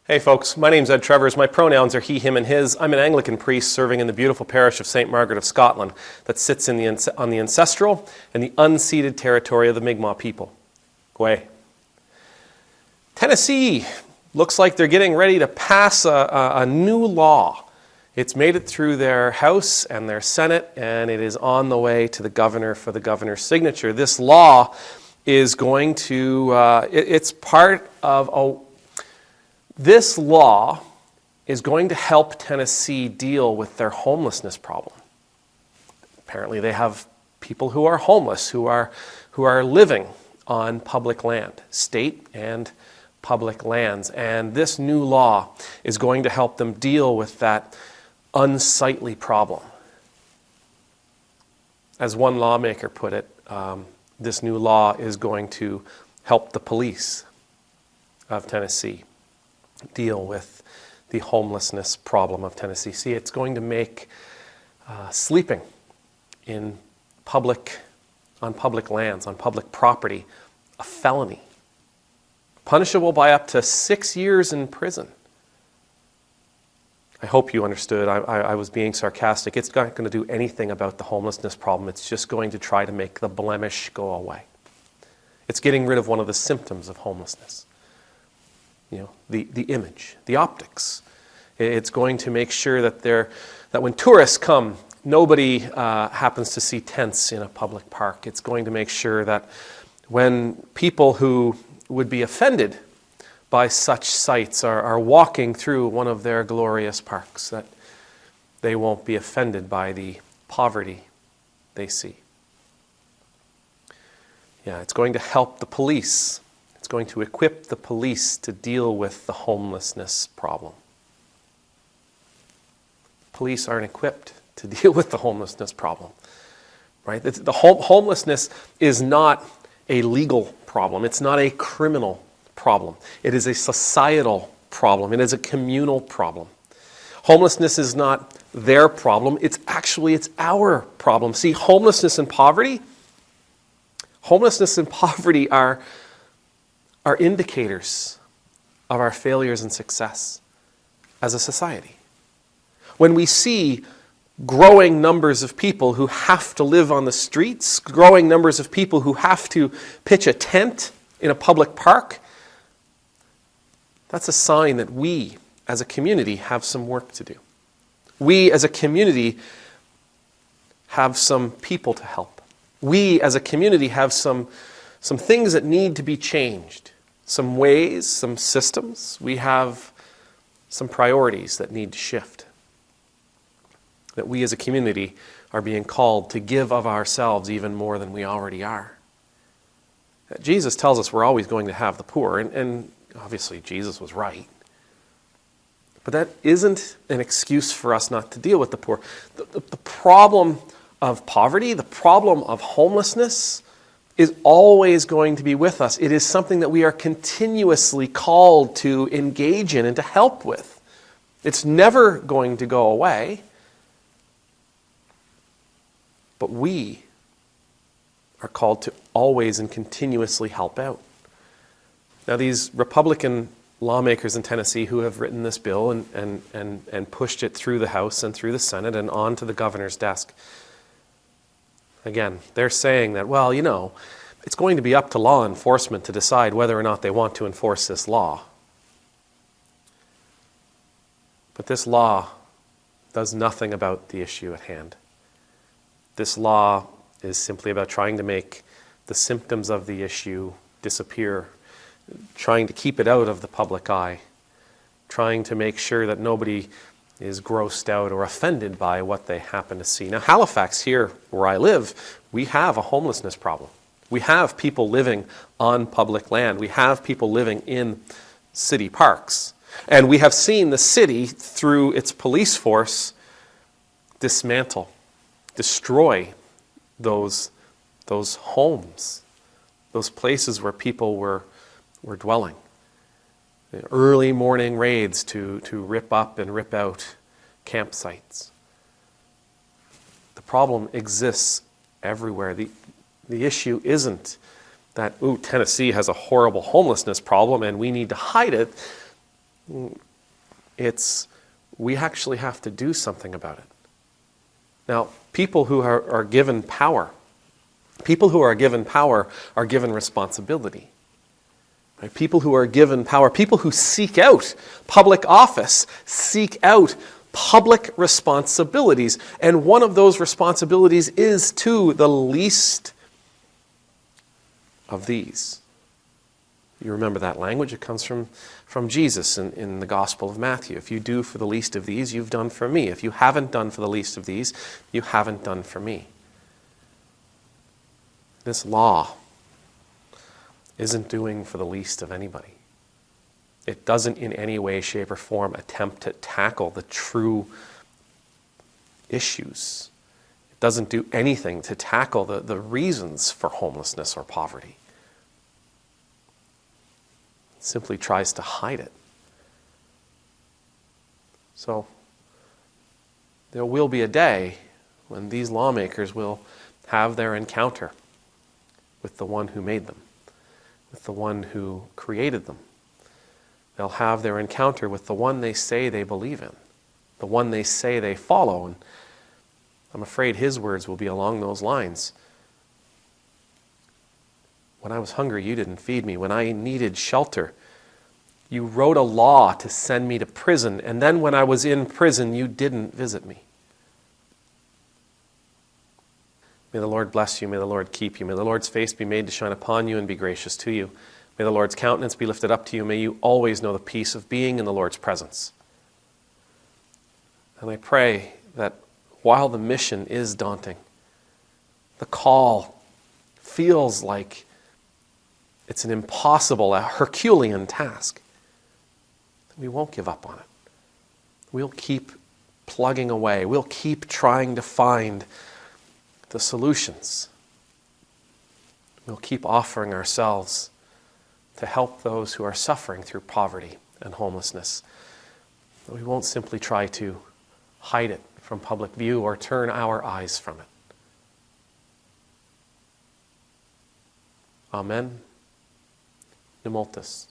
Hey folks, my name's Ed Travers. My pronouns are he, him, and his. I'm an Anglican priest serving in the beautiful parish of St. Margaret of Scotland that sits on the ancestral and the unceded territory of the Mi'kmaq people. Gway. Tennessee looks like they're getting ready to pass a new law. It's made it through their House and their Senate, and it is on the way to the governor for the governor's signature. This law is going to, it's part of this law is going to help Tennessee deal with their homelessness problem. Apparently they have people who are homeless, who are living on public land, state and public lands. And this new law is going to help them deal with that unsightly problem. As one lawmaker put it, this new law is going to help the police of Tennessee deal with the homelessness problem of Tennessee. See, it's going to make sleeping on public lands, on public property, a felony, punishable by up to 6 years in prison. I hope you understood. I was being sarcastic. It's not going to do anything about the homelessness problem. It's just going to try to make the blemish go away. It's getting rid of one of the symptoms of homelessness. The image, the optics. It's going to make sure that when tourists come, nobody happens to see tents in a public park. It's going to make sure that when people who would be offended by such sights are walking through one of their glorious parks, that they won't be offended by the poverty they see. Yeah, it's going to help the police. It's going to equip the police to deal with the homelessness problem. Police aren't equipped to deal with the homelessness problem, right? The homelessness is not a legal problem. It's not a criminal problem. It is a societal problem. It is a communal problem. Homelessness is not their problem. It's our problem. See, homelessness and poverty are indicators of our failures and success as a society. When we see growing numbers of people who have to live on the streets, growing numbers of people who have to pitch a tent in a public park, that's a sign that we as a community have some work to do. We as a community have some people to help. We as a community have some things that need to be changed. Some ways, some systems. We have some priorities that need to shift. That we as a community are being called to give of ourselves even more than we already are. Jesus tells us we're always going to have the poor, and obviously Jesus was right. But that isn't an excuse for us not to deal with the poor. The problem of poverty, the problem of homelessness, is always going to be with us. It is something that we are continuously called to engage in and to help with. It's never going to go away. But we are called to always and continuously help out. Now, these Republican lawmakers in Tennessee who have written this bill and pushed it through the House and through the Senate and on to the governor's desk, again, they're saying that, it's going to be up to law enforcement to decide whether or not they want to enforce this law. But this law does nothing about the issue at hand. This law is simply about trying to make the symptoms of the issue disappear, trying to keep it out of the public eye, trying to make sure that nobody is grossed out or offended by what they happen to see. Now, Halifax, here where I live, we have a homelessness problem. We have people living on public land. We have people living in city parks. And we have seen the city, through its police force, dismantle, destroy those homes, those places where people were dwelling. Early morning raids to rip up and rip out campsites. The problem exists everywhere. The issue isn't that, Tennessee has a horrible homelessness problem and we need to hide it. We actually have to do something about it. Now, people who are given power are given responsibility. Right? People who are given power, people who seek out public office, seek out public responsibilities. And one of those responsibilities is to the least of these. You remember that language? It comes from Jesus in the Gospel of Matthew. If you do for the least of these, you've done for me. If you haven't done for the least of these, you haven't done for me. This law isn't doing for the least of anybody. It doesn't in any way, shape, or form attempt to tackle the true issues. It doesn't do anything to tackle the reasons for homelessness or poverty. It simply tries to hide it. So, there will be a day when these lawmakers will have their encounter with the one who made them, with the one who created them. They'll have their encounter with the one they say they believe in, the one they say they follow. And I'm afraid his words will be along those lines. When I was hungry, you didn't feed me. When I needed shelter, you wrote a law to send me to prison. And then when I was in prison, you didn't visit me. May the Lord bless you. May the Lord keep you. May the Lord's face be made to shine upon you and be gracious to you. May the Lord's countenance be lifted up to you. May you always know the peace of being in the Lord's presence. And I pray that while the mission is daunting, the call feels like it's an impossible, a Herculean task, we won't give up on it. We'll keep plugging away. We'll keep trying to find the solutions. We'll keep offering ourselves to help those who are suffering through poverty and homelessness. We won't simply try to hide it from public view or turn our eyes from it. Amen. Nemultus.